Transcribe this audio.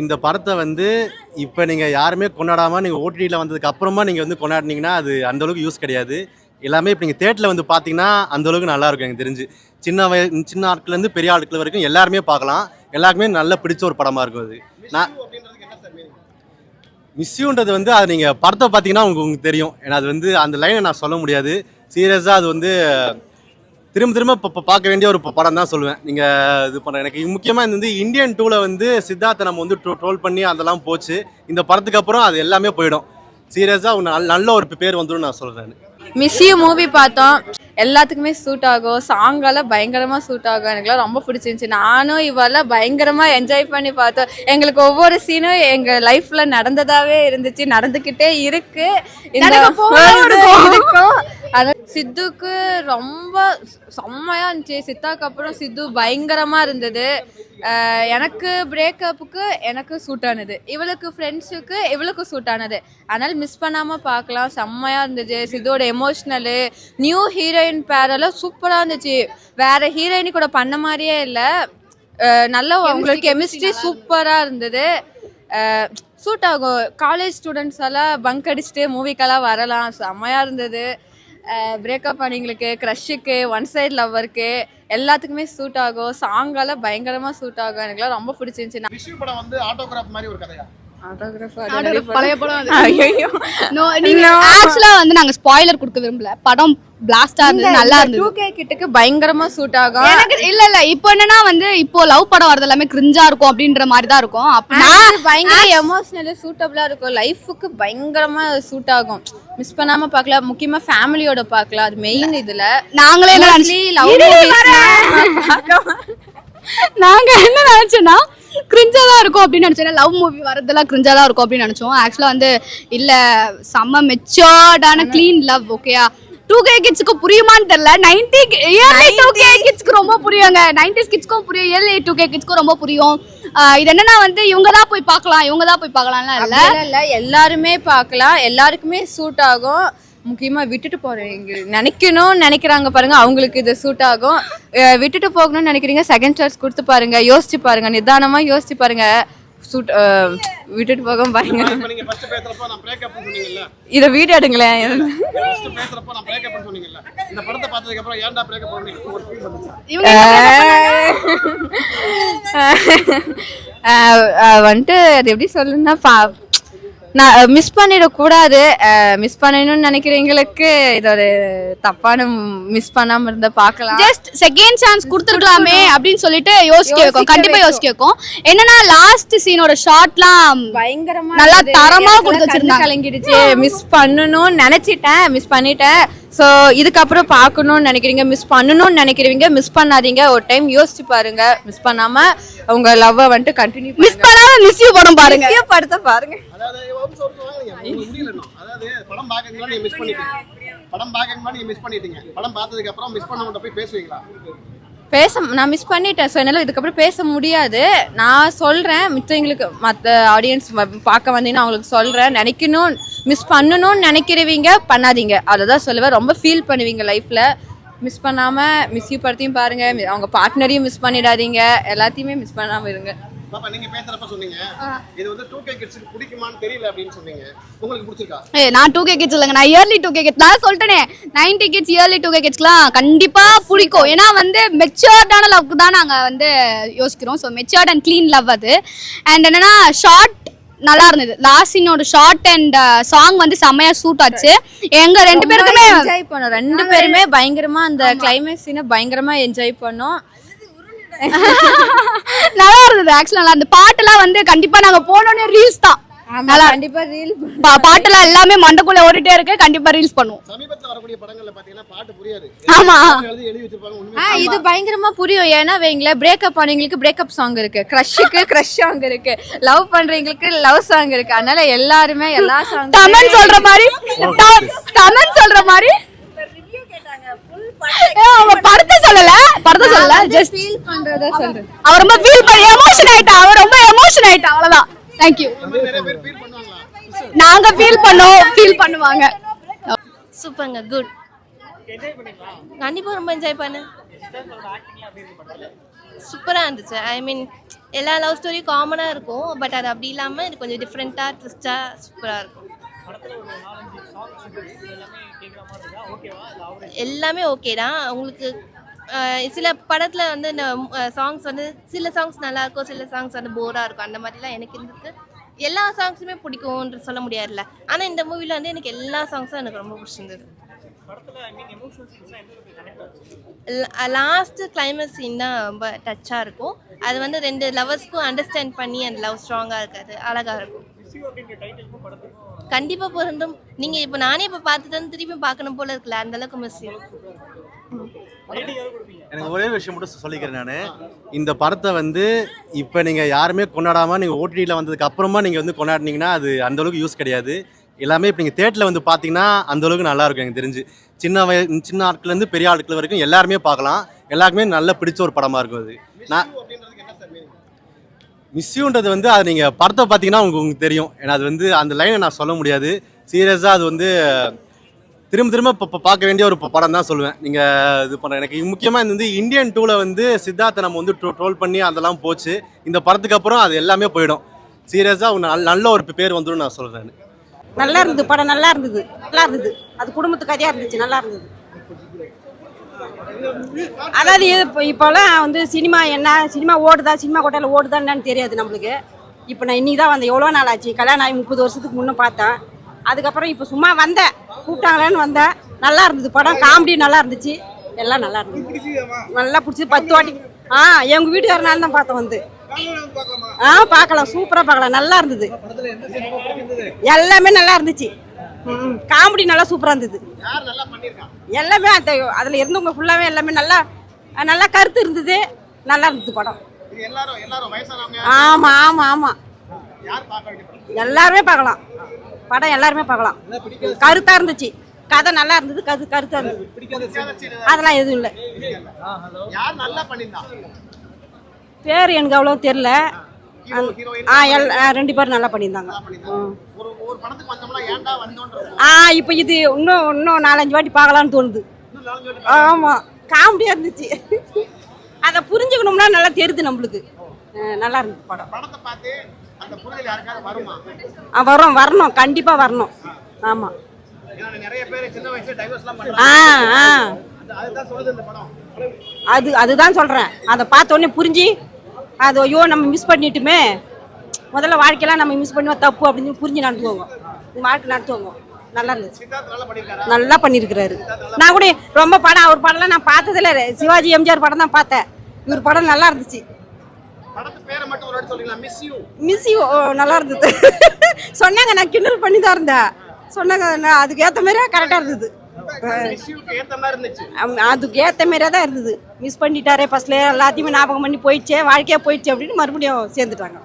இந்த படத்தை வந்து இப்போ நீங்கள் யாருமே கொண்டாடாமல் நீங்கள் ஓடிடியில் வந்ததுக்கு அப்புறமா நீங்கள் வந்து கொண்டாடினீங்கன்னா அது அந்தளவுக்கு யூஸ் கிடையாது. எல்லாமே இப்போ நீங்கள் தேட்டரில் வந்து பார்த்தீங்கன்னா அந்தளவுக்கு நல்லாயிருக்கும். எனக்கு தெரிஞ்சு சின்ன ஆட்கள்லேருந்து பெரிய ஆட்கள் வரைக்கும் எல்லாருமே பார்க்கலாம். எல்லாருக்குமே நல்ல பிடிச்ச ஒரு படமாக இருக்கும் அது. நான் மிஸ்யூன்றது வந்து அது நீங்கள் படத்தை பார்த்தீங்கன்னா உங்களுக்கு தெரியும். ஏன்னா அது வந்து அந்த லைனை நான் சொல்ல முடியாது. சீரியஸாக அது வந்து திரும்ப இப்போ பார்க்க வேண்டிய ஒரு படம் தான் சொல்லுவேன். நீங்கள் இது பண்ண எனக்கு முக்கியமாக இந்த வந்து இந்தியன் 2ல் வந்து சித்தார்த்தை நம்ம வந்து ட்ரோல் பண்ணி அதெல்லாம் போச்சு. இந்த படத்துக்கு அப்புறம் அது எல்லாமே போயிடும். சீரியஸாக நல்ல ஒரு பேர் வந்துடும் நான் சொல்கிறேன். மிஸ் யூ மூவி பார்த்தோம். எல்லாத்துக்குமே சூட் ஆகும். சாங்கெல்லாம் பயங்கரமாக சூட் ஆகும். எனக்குலாம் ரொம்ப பிடிச்சிருந்துச்சி. நானும் இவெல்லாம் பயங்கரமாக என்ஜாய் பண்ணி பார்த்தோம். எங்களுக்கு ஒவ்வொரு சீனும் எங்கள் லைஃப்பில் நடந்ததாகவே இருந்துச்சு, நடந்துக்கிட்டே இருக்கு, இருக்கும். ஆனால் சித்துக்கு ரொம்ப செம்மையாக இருந்துச்சு. சித்தாக்கு அப்புறம் சித்து பயங்கரமாக இருந்தது. எனக்கு பிரேக்கப்புக்கு எனக்கு சூட் ஆனது, இவளுக்கு ஃப்ரெண்ட்ஸுக்கு இவளுக்கு சூட் ஆனது. அதனால் மிஸ் பண்ணாமல் பார்க்கலாம். செம்மையாக இருந்துச்சு. சித்தோட எமோஷ்னலு, நியூ ஹீரோயின் பேரெல்லாம் சூப்பராக இருந்துச்சு. வேறு ஹீரோயினி கூட பண்ண மாதிரியே இல்லை. நல்லா அவங்களுக்கு கெமிஸ்ட்ரி சூப்பராக இருந்தது. சூட் ஆகும். காலேஜ் ஸ்டூடெண்ட்ஸ் எல்லாம் பங்க் அடிச்சுட்டு மூவிக்கெல்லாம் வரலாம். செம்மையாக இருந்தது. பிரேக்கப் பண்ணிங்களுக்கு, க்ரஷ்ஷுக்கு, ஒன் சைட் லவ்வருக்கு எல்லாத்துக்குமே சூட் ஆகும். சாங்கெல்லாம் பயங்கரமாக சூட் ஆகும். எனக்குலாம் ரொம்ப பிடிச்சிருந்துச்சு. விஷு படம் வந்து ஆட்டோகிராஃப் மாதிரி ஒரு கதையா? பழைய படம். ஆக்சுவலா வந்து நாங்க ஸ்பாயிலர் கொடுக்க விரும்பல. படம் பிளாஸ்டா இருந்தது, நல்லா இருந்தது. 2K கிட்டக்கு பயங்கரமா சூட் ஆகும். எனக்கு இல்ல இப்போ என்னன்னா வந்து இப்போ லவ் படம் வரது எல்லாமே கிரிஞ்சா இருக்கும் அப்படின்ற மாதிரி தான் இருக்கும். அப்பனா பயங்கர எமோஷனலி சூட்டபிளா இருக்கும். லைஃபுக்கு பயங்கரமா சூட் ஆகும். மிஸ் பண்ணாம பார்க்கலாம். முக்கியமா ஃபேமிலியோட பார்க்கலாம். அது மெயின். இதுல நாங்களே என்ன நினைச்சோம்னா கிரிஞ்சா தான் இருக்கும் அப்படின்னு நினைச்சேன். லவ் மூவி வரதெல்லாம் கிரிஞ்சா தான் இருக்கும் அப்படின்னு நினைச்சோம். ஆக்சுவலா வந்து இல்ல, செம்ம மெச்சூர்டான கிளீன் லவ். ஓகேயா, 2K கிட்ஸ்க்கு புரியுமான்னு தெரியல. 2K கிட்ஸ்க்கு ரொம்ப புரியுங்க. 90s கிட்ஸ்க்கும் புரியும், early 2K கிட்ஸ்க்கும் ரொம்ப புரியும். இது என்னன்னா வந்து இவங்க தான் போய் பார்க்கலாம்லாம் இல்ல, எல்லாருமே பார்க்கலாம். எல்லாருக்குமே சூட் ஆகும். முக்கியமா விட்டுட்டு போறீங்க நினைக்கணும்னு நினைக்கிறாங்க பாருங்க, அவங்களுக்கு இது சூட் ஆகும். விட்டுட்டு போகணும்னு நினைக்கிறீங்க, செகண்ட் சான்ஸ் கொடுத்து பாருங்க. யோசிச்சு பாருங்க, நிதானமா யோசிச்சு பாருங்க. சூட் விட்டுட்டு போக பாருங்க. இத வீடியோ எடுங்களேன். வந்துட்டு அது எப்படி சொல்லணும்னா, நான் மிஸ் பண்ணிடக்கூடாது. மிஸ் பண்ணணும்னு நினைக்கிறவங்களுக்கு இது ஒரு தப்பான, மிஸ் பண்ணாம இருந்தா பார்க்கலாம். ஜஸ்ட் செகண்ட் சான்ஸ் கொடுத்துருக்கலாமே அப்படின்னு சொல்லிட்டு யோசிக்க வைக்கும். கண்டிப்பா யோசிக்க வைக்கும். என்னன்னா லாஸ்ட் சீனோட ஷாட்லாம் பயங்கரமா நல்லா தரமா கொடுத்து வச்சிருந்தாங்க. கலங்கிடுச்சு. மிஸ் பண்ணணும்னு நினைச்சிட்டேன், மிஸ் பண்ணிட்டேன். ஸோ இதுக்கப்புறம் பார்க்கணும்னு நினைக்கிறீங்க, மிஸ் பண்ணணும்னு நினைக்கிறீங்க, மிஸ் பண்ணாதீங்க. ஒரு டைம் யோசிச்சு பாருங்க. மிஸ் பண்ணாம உங்க லவ்வை வந்துட்டு கண்டினியூ மிஸ் பண்ணாத மிஸ் யூ படம் பாருங்க. படத்தை பாருங்க. படம் பார்த்ததுக்கு அப்புறம் மிஸ் பண்ணவங்க போய் பேசுவீங்களா? நான் மிஸ் பண்ணிட்டேன். ஸோ என்னால் இதுக்கப்புறம் பேச முடியாது. நான் சொல்கிறேன், மித்தவங்களுக்கு, மற்ற ஆடியன்ஸ் பார்க்க வந்தீங்கன்னா அவங்களுக்கு சொல்கிறேன், நினைக்கணும், மிஸ் பண்ணணும்னு நினைக்கிறவங்க பண்ணாதீங்க. அதை தான் சொல்லுவேன். ரொம்ப ஃபீல் பண்ணுவீங்க லைஃப்பில். மிஸ் பண்ணாமல் மிஸ் யூ படத்தையும் பாருங்கள். அவங்க பார்ட்னரையும் மிஸ் பண்ணிடாதீங்க. எல்லாத்தையுமே மிஸ் பண்ணாமல் இருங்க. பாப்பா, நீங்க பேசுறப்ப சொன்னீங்க இது வந்து 2K கிட்ஸ்க்கு பிடிக்குமான்னு தெரியல அப்படின்னு சொன்னீங்க. உங்களுக்கு பிடிச்சிருக்கா? நான் 2K கிட்ஸ் இல்லங்க, நான் early 2K கிட்ஸ். நான் சொல்லிட்டேனே, 90 கிட்ஸ் early 2K கிட்ஸ்க்குலாம் கண்டிப்பா பிடிக்கும். ஏன்னா வந்து மெச்சூர்டான லவ்க்கு தான் நாங்க வந்து யோசிக்கிறோம். So matured and clean love அது. அண்ட் என்னன்னா ஷார்ட் நல்லா இருந்தது. லாஸ்ட் சீனோட ஷார்ட் அண்ட் சாங் வந்து செம்மையா சூட் ஆச்சு. எங்க ரெண்டு பேருக்குமே என்ஜாய் பண்ணோம். ரெண்டு பேருமே பயங்கரமா அந்த கிளைமேக்ஸ் சீனை பயங்கரமா என்ஜாய் பண்ணோம். நல்லா இருந்தது. ஆக்சுவலா நல்லா இருந்தது. பாட்டெல்லாம் வந்து கண்டிப்பா நாங்க போனோடனே ரீல்ஸ் தான். கண்டிப்பா ரீல் பாட்டெல்லாம் எல்லாமே மண்டக்குள்ள ஓடிட்டே இருக்கு. கண்டிப்பா ரீல்ஸ் பண்ணுவோம். சமீபத்துல வரக்கூடிய படங்கள்ல பாத்தீங்கன்னா பாட்டு புரியாது. ஆமா, எழுதி வச்சிருப்பாங்க. இது பயங்கரமா புரியும். ஏன்னா வைங்களே, பிரேக்கப் பண்ணவங்களுக்கு பிரேக்கப் சாங் இருக்கு, க்ரஷ்ஷுக்கு க்ரஷ் சாங் இருக்கு, லவ் பண்றவங்களுக்கு லவ் சாங் இருக்கு. அதனால எல்லாருமே எல்லா சாங் கமெண்ட் சொல்ற மாதிரி அவங்க படத்தை சொல்லல, ஜஸ்ட் ஃபீல் பண்றத சொல்றேன். அவர் ரொம்ப ஃபீல் பண்ணி எமோஷன் ஆயிட்டா. அவ்வளவுதான். Thank you. நாங்க ஃபீல் பண்ணுவாங்க. சூப்பர்ங்க, குட். கண்டிப்பா ரொம்ப என்ஜாய் பண்ணேன். சூப்பரா இருந்துச்சு. ஐ மீன் எல்லா லவ் ஸ்டோரியும் காமனாக இருக்கும், பட் அது அப்படி இல்லாமல் இது கொஞ்சம் டிஃப்ரெண்ட்டாக ட்விஸ்ட்டாக சூப்பராக இருக்கும். எல்லாமே ஓகே தான். உங்களுக்கு சில படத்தில் வந்து இந்த சாங்ஸ் வந்து சில சாங்ஸ் நல்லா இருக்கும், சில சாங்ஸ் வந்து போராக இருக்கும். அந்த மாதிரிலாம் எனக்கு இருந்துச்சு. எல்லா சாங்ஸுமே பிடிக்கும்ன்ற சொல்ல முடியாதுல்ல. ஆனால் இந்த மூவியில் வந்து எனக்கு எல்லா சாங்ஸும் எனக்கு ரொம்ப பிடிச்சிருந்தது. லாஸ்ட் கிளைமேக்ஸ் சீன் தான் ரொம்ப டச்சாக இருக்கும். அது வந்து 2 லவர்ஸ்க்கும் அண்டர்ஸ்டாண்ட் பண்ணி அந்த லவ் ஸ்ட்ராங்காக இருக்காது, அழகாக இருக்கும். கண்டிப்பாக பொருந்தும். நீங்கள் இப்போ நானே இப்போ பார்த்துட்டு திருப்பி பார்க்கணும் போல இருக்குல்ல, அந்த அளவுக்கு மிஸ். எனக்கு ஒரே விஷயம் மட்டும் சொல்லிக்கிறேன் நான். இந்த படத்தை வந்து இப்போ நீங்கள் யாருமே கொண்டாடாமல் நீங்கள் ஓடிடியில் வந்ததுக்கு அப்புறமா நீங்கள் வந்து கொண்டாடினீங்கன்னா அது அந்தளவுக்கு யூஸ் கிடையாது. எல்லாமே இப்போ நீங்கள் தேட்டரில் வந்து பார்த்தீங்கன்னா அந்தளவுக்கு நல்லாயிருக்கும். எனக்கு தெரிஞ்சு சின்ன ஆட்கள்லேருந்து பெரிய ஆட்கள் வரைக்கும் எல்லாருமே பார்க்கலாம். எல்லாருக்குமே நல்லா பிடிச்ச ஒரு படமாக இருக்கும் அது. நான் மிஸ்யூன்றது வந்து அது நீங்கள் படத்தை பார்த்தீங்கன்னா உங்களுக்கு தெரியும். ஏன்னா அது வந்து அந்த லைனை நான் சொல்ல முடியாது. சீரியஸாக அது வந்து திரும்ப இப்போ பார்க்க வேண்டிய ஒரு படம் தான் சொல்லுவேன். நீங்கள் இது பண்ண எனக்கு முக்கியமாக இந்த வந்து இந்தியன் 2ல் வந்து சித்தார்த்தை நம்ம வந்து ட்ரோல் பண்ணி அதெல்லாம் போச்சு. இந்த படத்துக்கு அப்புறம் அது எல்லாமே போயிடும். சீரியஸாக நல்ல ஒரு பேர் வந்துடும் நான் சொல்கிறேன். நல்லா இருந்தது படம், நல்லா இருந்தது, நல்லா இருந்தது. அது குடும்பத்து கதையாக இருந்துச்சு, நல்லா இருந்தது. அதாவது இப்போலாம் வந்து சினிமா ஓடுதா, சினிமா கோட்டையில் ஓடுதா என்னன்னு தெரியாது நம்மளுக்கு. இப்போ நான் இன்னைக்கு தான் வந்தேன். எவ்வளோ நாள் ஆச்சு, கல்யாணம் ஆகி 30 வருஷத்துக்கு முன்னே பார்த்தேன். அதுக்கப்புறம் இப்போ சும்மா வந்தேன், கூப்பிட்டாங்களேன்னு வந்தேன். நல்லா இருந்தது படம், காமெடி நல்லா இருந்துச்சு, எல்லாம் நல்லா இருந்தது, நல்லா பிடிச்சி 10 வாட்டி. எங்கள் வீட்டுக்காரனால தான் பார்த்தேன் வந்து. பார்க்கலாம், சூப்பராக பார்க்கலாம், நல்லா இருந்தது. எல்லாமே நல்லா இருந்துச்சு. காமெடி நல்லா சூப்பராக இருந்தது. எல்லாமே அதில் இருந்தவங்க ஃபுல்லாகவே எல்லாமே நல்லா நல்லா கருத்து இருந்தது, நல்லா இருந்தது படம். ஆமாம் ஆமாம் ஆமாம், எல்லாருமே பார்க்கலாம் படம், எல்லாருமே பார்க்கலாம். கருத்தாக இருந்துச்சு, கதை நல்லா இருந்தது, கருத்தாக இருந்தது. அதெல்லாம் எதுவும் இல்லை. பேர் எனக்கு அவ்வளோ தெரியல. 2 பேரும் நல்லா பண்ணியிருந்தாங்க. இப்போ இது இன்னும் 4-5 வாட்டி பார்க்கலான்னு தோணுது. ஆமாம், காமெடியாக இருந்துச்சு. அதை புரிஞ்சுக்கணும்னா நல்லா தெரியுது நம்மளுக்கு. நல்லா இருந்துச்சு படம். வரணும், கண்டிப்பாக வரணும். ஆமாம். அதுதான் சொல்கிறேன். அதை பார்த்த உடனே புரிஞ்சு அது ஐயோ நம்ம மிஸ் பண்ணிட்டுமே, முதல்ல வாழ்க்கையெல்லாம் நம்ம மிஸ் பண்ணுவோம் தப்பு அப்படின்னு புரிஞ்சு நடத்துவோங்க, வாழ்க்கை நடத்துவோங்க. நல்லா இருந்துச்சு, நல்லா பண்ணியிருக்கிறாரு. நான் கூட ரொம்ப படம், அவர் படம்லாம் நான் பார்த்ததில்ல. சிவாஜி எம்ஜிஆர் படம் தான் பார்த்தேன். இவர் படம் நல்லா இருந்துச்சு. மிஸ் யூ நல்லா இருந்தது. சொன்னாங்க, நான் கிண்டல் பண்ணி தான் இருந்தேன். சொன்னாங்க, அதுக்கு ஏற்ற மாதிரியே கரெக்டாக இருந்தது. அதுக்கு ஏற்ற மாதிரியே தான் இருந்தது. மிஸ் பண்ணிட்டாரே ஃபர்ஸ்ட்ல, எல்லாத்தையுமே ஞாபகம் பண்ணி போயிடுச்சே, வாழ்க்கையாக போயிடுச்சு அப்படின்னு மறுபடியும் சேர்ந்துட்டாங்க.